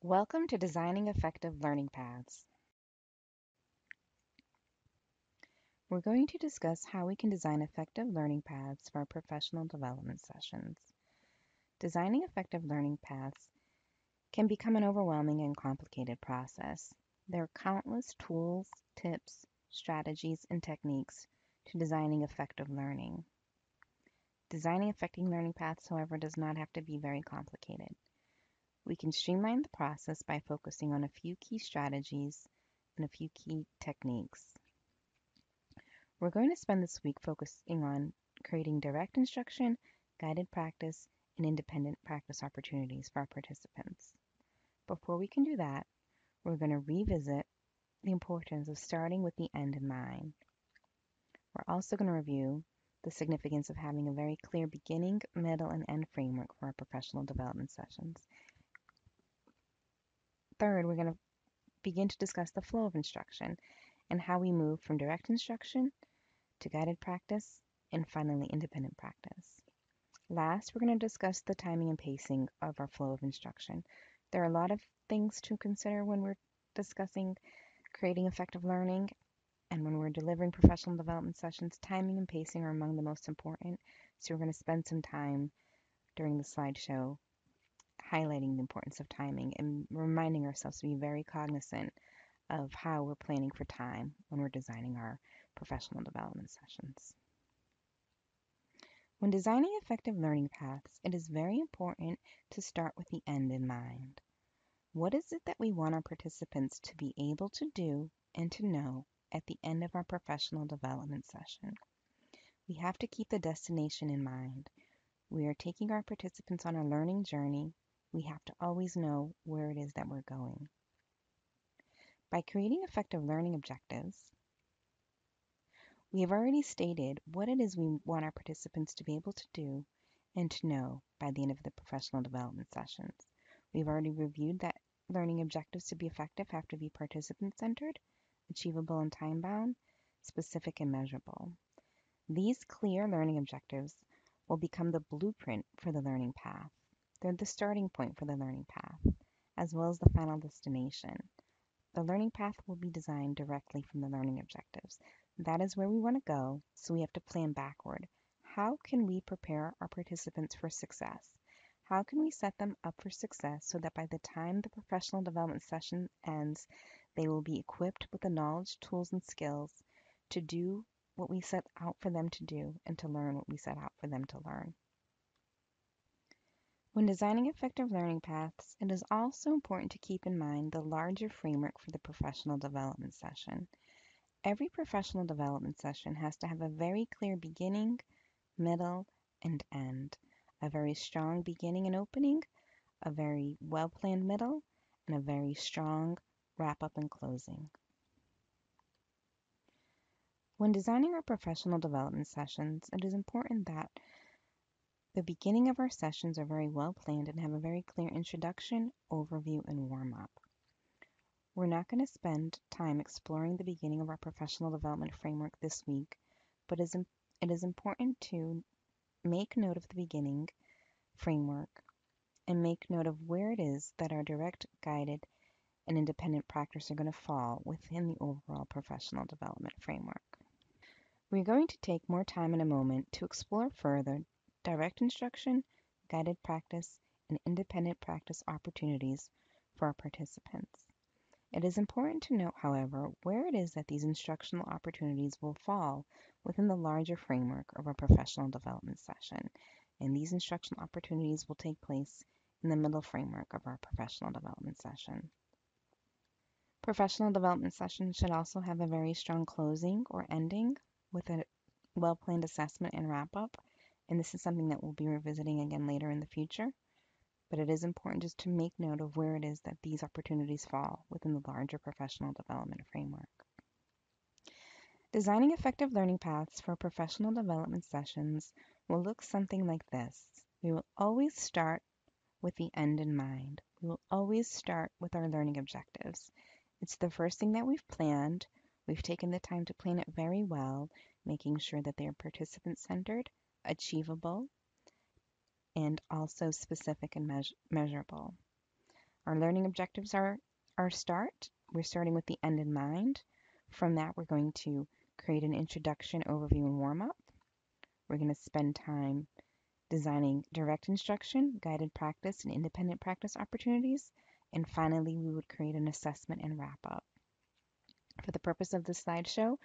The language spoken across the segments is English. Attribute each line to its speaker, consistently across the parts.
Speaker 1: Welcome to Designing Effective Learning Paths. We're going to discuss how we can design effective learning paths for our professional development sessions. Designing effective learning paths can become an overwhelming and complicated process. There are countless tools, tips, strategies, and techniques to designing effective learning. Designing effective learning paths, however, does not have to be very complicated. We can streamline the process by focusing on a few key strategies and a few key techniques. We're going to spend this week focusing on creating direct instruction, guided practice, and independent practice opportunities for our participants. Before we can do that, we're going to revisit the importance of starting with the end in mind. We're also going to review the significance of having a very clear beginning, middle, and end framework for our professional development sessions. Third, we're going to begin to discuss the flow of instruction and how we move from direct instruction to guided practice, and finally independent practice. Last, we're going to discuss the timing and pacing of our flow of instruction. There are a lot of things to consider when we're discussing creating effective learning, and when we're delivering professional development sessions, timing and pacing are among the most important. So we're going to spend some time during the slideshow highlighting the importance of timing and reminding ourselves to be very cognizant of how we're planning for time when we're designing our professional development sessions. When designing effective learning paths, it is very important to start with the end in mind. What is it that we want our participants to be able to do and to know at the end of our professional development session? We have to keep the destination in mind. We are taking our participants on a learning journey. We have to always know where it is that we're going. By creating effective learning objectives, we have already stated what it is we want our participants to be able to do and to know by the end of the professional development sessions. We've already reviewed that learning objectives to be effective have to be participant-centered, achievable and time-bound, specific and measurable. These clear learning objectives will become the blueprint for the learning path. They're the starting point for the learning path, as well as the final destination. The learning path will be designed directly from the learning objectives. That is where we want to go, so we have to plan backward. How can we prepare our participants for success? How can we set them up for success so that by the time the professional development session ends, they will be equipped with the knowledge, tools, and skills to do what we set out for them to do and to learn what we set out for them to learn? When designing effective learning paths, it is also important to keep in mind the larger framework for the professional development session. Every professional development session has to have a very clear beginning, middle, and end, a very strong beginning and opening, a very well-planned middle, and a very strong wrap-up and closing. When designing our professional development sessions, it is important that the beginning of our sessions are very well planned and have a very clear introduction, overview, and warm-up. We're not going to spend time exploring the beginning of our professional development framework this week, but it is important to make note of the beginning framework and make note of where it is that our direct, guided, and independent practice are going to fall within the overall professional development framework. We're going to take more time in a moment to explore further direct instruction, guided practice, and independent practice opportunities for our participants. It is important to note, however, where it is that these instructional opportunities will fall within the larger framework of our professional development session, and these instructional opportunities will take place in the middle framework of our professional development session. Professional development sessions should also have a very strong closing or ending with a well-planned assessment and wrap-up, and this is something that we'll be revisiting again later in the future. But it is important just to make note of where it is that these opportunities fall within the larger professional development framework. Designing effective learning paths for professional development sessions will look something like this. We will always start with the end in mind. We will always start with our learning objectives. It's the first thing that we've planned. We've taken the time to plan it very well, making sure that they are participant-centered, achievable, and also specific and measurable. Our learning objectives are our start. We're starting with the end in mind. From that, we're going to create an introduction, overview, and warm up. We're going to spend time designing direct instruction, guided practice, and independent practice opportunities. And finally, we would create an assessment and wrap up. For the purpose of this slideshow,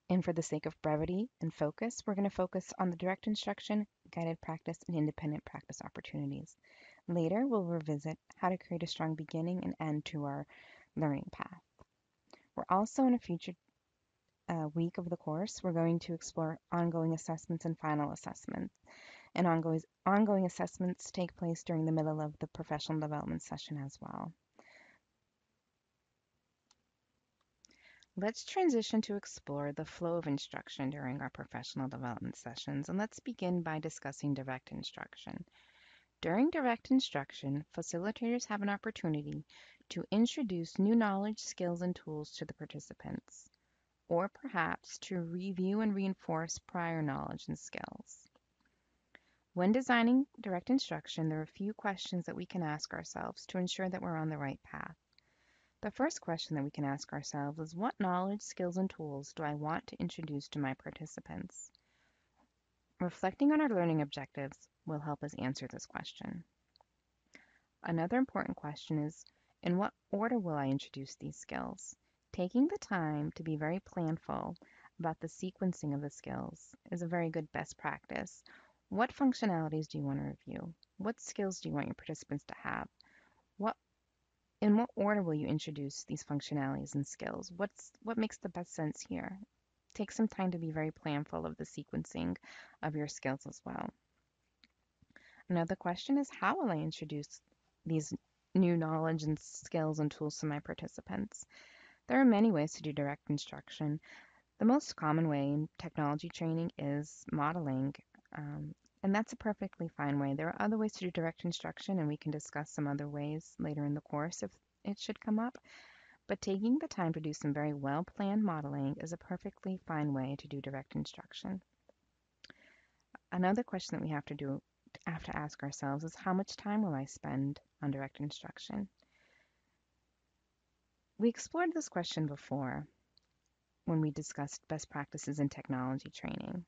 Speaker 1: and for the sake of brevity and focus, we're going to focus on the direct instruction, guided practice, and independent practice opportunities. Later, we'll revisit how to create a strong beginning and end to our learning path. We're also in a future week of the course, we're going to explore ongoing assessments and final assessments. And ongoing assessments take place during the middle of the professional development session as well. Let's transition to explore the flow of instruction during our professional development sessions, and let's begin by discussing direct instruction. During direct instruction, facilitators have an opportunity to introduce new knowledge, skills, and tools to the participants, or perhaps to review and reinforce prior knowledge and skills. When designing direct instruction, there are a few questions that we can ask ourselves to ensure that we're on the right path. The first question that we can ask ourselves is, what knowledge, skills, and tools do I want to introduce to my participants? Reflecting on our learning objectives will help us answer this question. Another important question is, in what order will I introduce these skills? Taking the time to be very planful about the sequencing of the skills is a very good best practice. What functionalities do you want to review? What skills do you want your participants to have? In what order will you introduce these functionalities and skills? What makes the best sense here? Take some time to be very planful of the sequencing of your skills as well. Another question is, how will I introduce these new knowledge and skills and tools to my participants? There are many ways to do direct instruction. The most common way in technology training is modeling, and that's a perfectly fine way. There are other ways to do direct instruction, and we can discuss some other ways later in the course if it should come up. But taking the time to do some very well-planned modeling is a perfectly fine way to do direct instruction. Another question that we have to ask ourselves is, how much time will I spend on direct instruction? We explored this question before when we discussed best practices in technology training.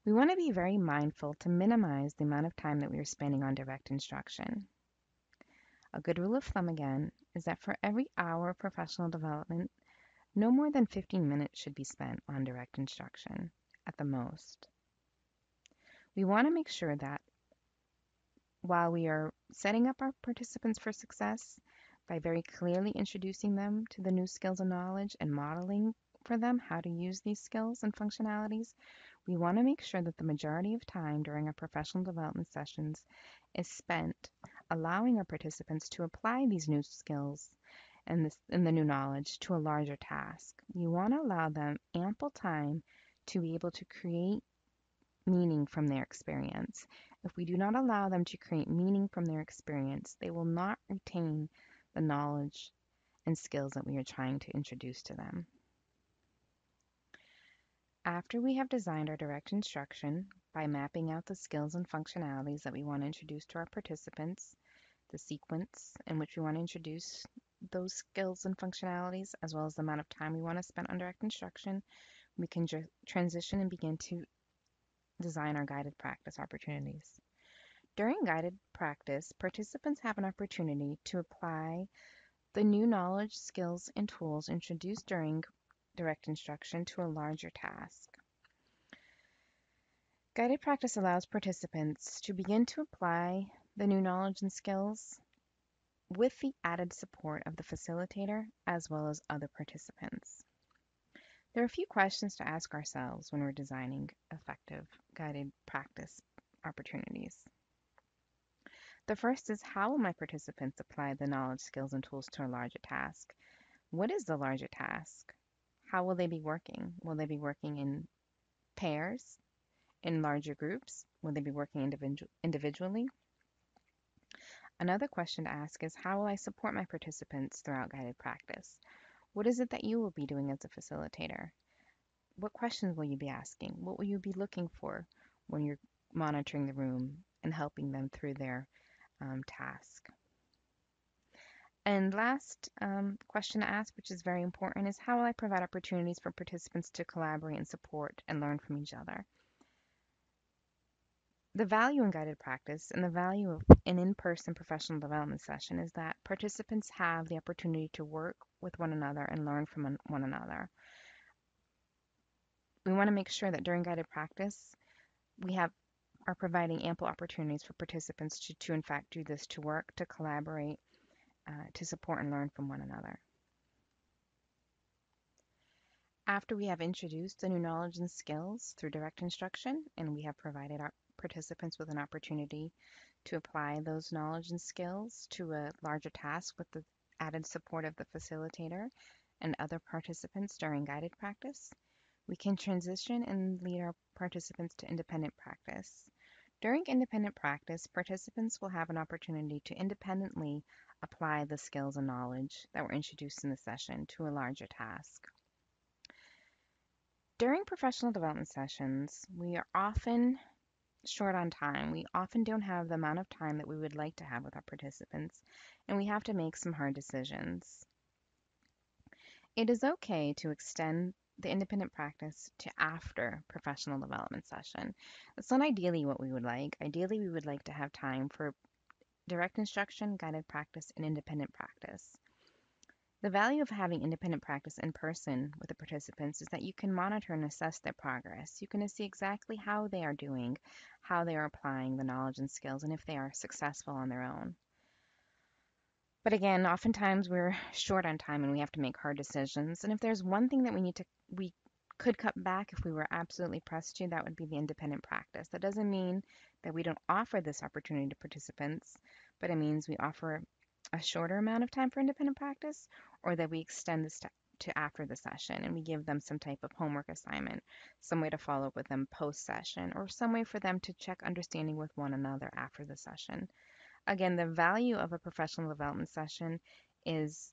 Speaker 1: We want to be very mindful to minimize the amount of time that we are spending on direct instruction. A good rule of thumb, again, is that for every hour of professional development, no more than 15 minutes should be spent on direct instruction at the most. We want to make sure that while we are setting up our participants for success by very clearly introducing them to the new skills and knowledge and modeling for them how to use these skills and functionalities, we want to make sure that the majority of time during our professional development sessions is spent allowing our participants to apply these new skills and the new knowledge to a larger task. We want to allow them ample time to be able to create meaning from their experience. If we do not allow them to create meaning from their experience, they will not retain the knowledge and skills that we are trying to introduce to them. After we have designed our direct instruction by mapping out the skills and functionalities that we want to introduce to our participants, the sequence in which we want to introduce those skills and functionalities, as well as the amount of time we want to spend on direct instruction, we can transition and begin to design our guided practice opportunities. During guided practice, participants have an opportunity to apply the new knowledge, skills, and tools introduced during direct instruction to a larger task. Guided practice allows participants to begin to apply the new knowledge and skills with the added support of the facilitator as well as other participants. There are a few questions to ask ourselves when we're designing effective guided practice opportunities. The first is, how will my participants apply the knowledge, skills, and tools to a larger task? What is the larger task? How will they be working? Will they be working in pairs, in larger groups? Will they be working individually? Another question to ask is, how will I support my participants throughout guided practice? What is it that you will be doing as a facilitator? What questions will you be asking? What will you be looking for when you're monitoring the room and helping them through their task. And last question to ask, which is very important, is how will I provide opportunities for participants to collaborate and support and learn from each other? The value in guided practice and the value of an in-person professional development session is that participants have the opportunity to work with one another and learn from one another. We want to make sure that during guided practice, we are providing ample opportunities for participants to in fact do this, to work, to collaborate, to support and learn from one another. After we have introduced the new knowledge and skills through direct instruction, and we have provided our participants with an opportunity to apply those knowledge and skills to a larger task with the added support of the facilitator and other participants during guided practice, we can transition and lead our participants to independent practice. During independent practice, participants will have an opportunity to independently apply the skills and knowledge that were introduced in the session to a larger task. During professional development sessions, we are often short on time. We often don't have the amount of time that we would like to have with our participants, and we have to make some hard decisions. It is okay to extend the independent practice to after professional development session. That's not ideally what we would like. Ideally, we would like to have time for direct instruction, guided practice, and independent practice. The value of having independent practice in person with the participants is that you can monitor and assess their progress. You can see exactly how they are doing, how they are applying the knowledge and skills, and if they are successful on their own. But again, oftentimes we're short on time and we have to make hard decisions. And if there's one thing that we could cut back if we were absolutely pressed to, that would be the independent practice. That doesn't mean that we don't offer this opportunity to participants, but it means we offer a shorter amount of time for independent practice, or that we extend this to after the session and we give them some type of homework assignment, some way to follow up with them post session, or some way for them to check understanding with one another after the session. Again, the value of a professional development session is,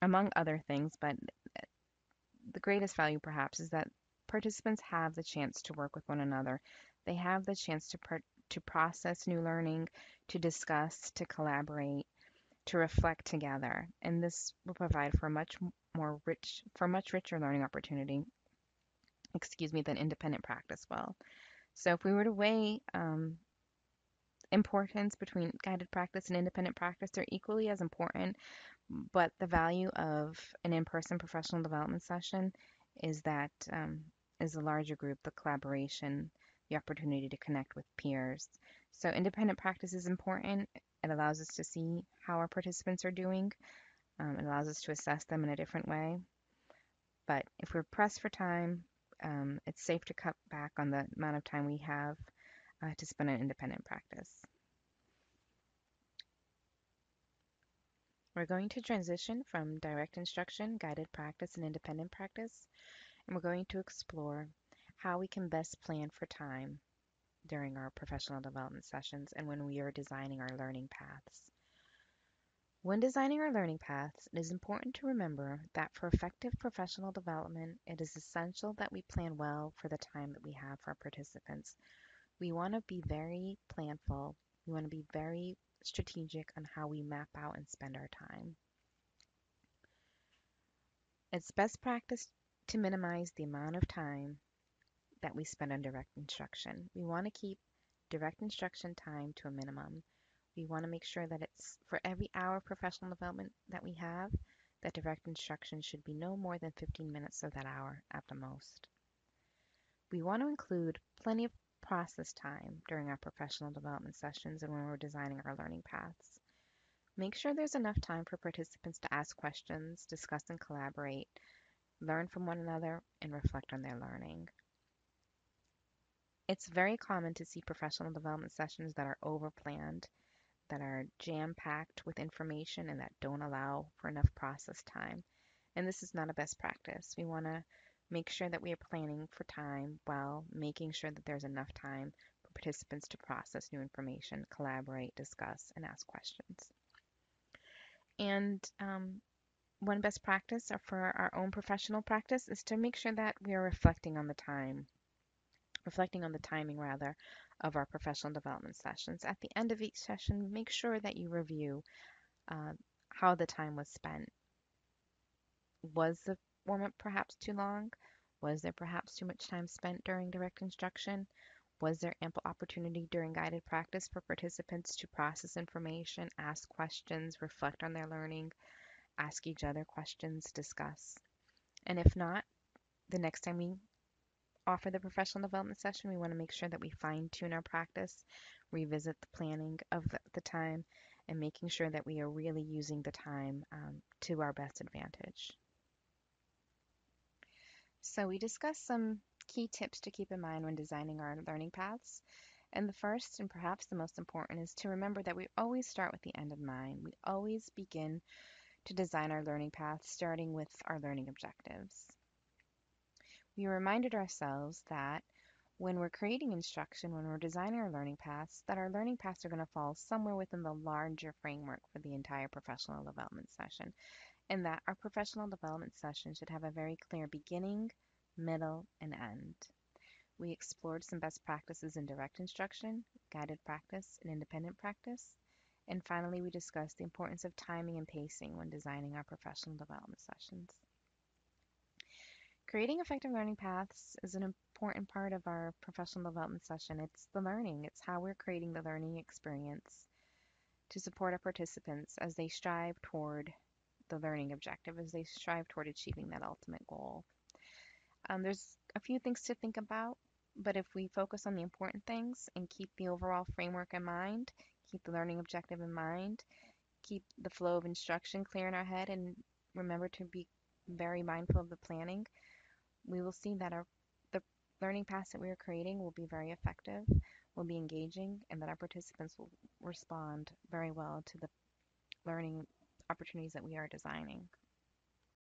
Speaker 1: among other things, but the greatest value perhaps is that participants have the chance to work with one another. They have the chance to process new learning, to discuss, to collaborate, to reflect together. And this will provide for a much richer learning opportunity, than independent practice will. So if we were to weigh importance between guided practice and independent practice, they're equally as important, but the value of an in-person professional development session is that is a larger group, the collaboration, the opportunity to connect with peers. So independent practice is important. It allows us to see how our participants are doing. It allows us to assess them in a different way. But if we're pressed for time, it's safe to cut back on the amount of time we have to spend on independent practice. We're going to transition from direct instruction, guided practice, and independent practice, and we're going to explore how we can best plan for time during our professional development sessions and when we are designing our learning paths. When designing our learning paths, it is important to remember that for effective professional development, it is essential that we plan well for the time that we have for our participants. We want to be very planful. We want to be very strategic on how we map out and spend our time. It's best practice to minimize the amount of time that we spend on direct instruction. We want to keep direct instruction time to a minimum. We want to make sure that it's for every hour of professional development that we have, that direct instruction should be no more than 15 minutes of that hour at the most. We want to include plenty of process time during our professional development sessions and when we're designing our learning paths. Make sure there's enough time for participants to ask questions, discuss and collaborate, learn from one another, and reflect on their learning. It's very common to see professional development sessions that are overplanned, that are jam-packed with information and that don't allow for enough process time. And this is not a best practice. We want to make sure that we are planning for time while making sure that there's enough time for participants to process new information, collaborate, discuss, and ask questions. And one best practice for our own professional practice is to make sure that we are reflecting on the timing rather, of our professional development sessions. At the end of each session, make sure that you review uh, how the time was spent. Was the warm up perhaps too long? Was there perhaps too much time spent during direct instruction? Was there ample opportunity during guided practice for participants to process information, ask questions, reflect on their learning, ask each other questions, discuss? And if not, the next time we offer the professional development session, we want to make sure that we fine tune our practice, revisit the planning of the time, and making sure that we are really using the time to our best advantage. So, we discussed some key tips to keep in mind when designing our learning paths. And the first, and perhaps the most important, is to remember that we always start with the end in mind. We always begin to design our learning paths starting with our learning objectives. We reminded ourselves that when we're creating instruction, when we're designing our learning paths, that our learning paths are going to fall somewhere within the larger framework for the entire professional development session, and that our professional development session should have a very clear beginning, middle, and end. We explored some best practices in direct instruction, guided practice, and independent practice. And finally, we discussed the importance of timing and pacing when designing our professional development sessions. Creating effective learning paths is an important part of our professional development session. It's the learning, it's how we're creating the learning experience to support our participants as they strive toward the learning objective, as they strive toward achieving that ultimate goal. There's a few things to think about, but if we focus on the important things and keep the overall framework in mind, keep the learning objective in mind, keep the flow of instruction clear in our head, and remember to be very mindful of the planning, we will see that the learning paths that we are creating will be very effective, will be engaging, and that our participants will respond very well to the learning opportunities that we are designing.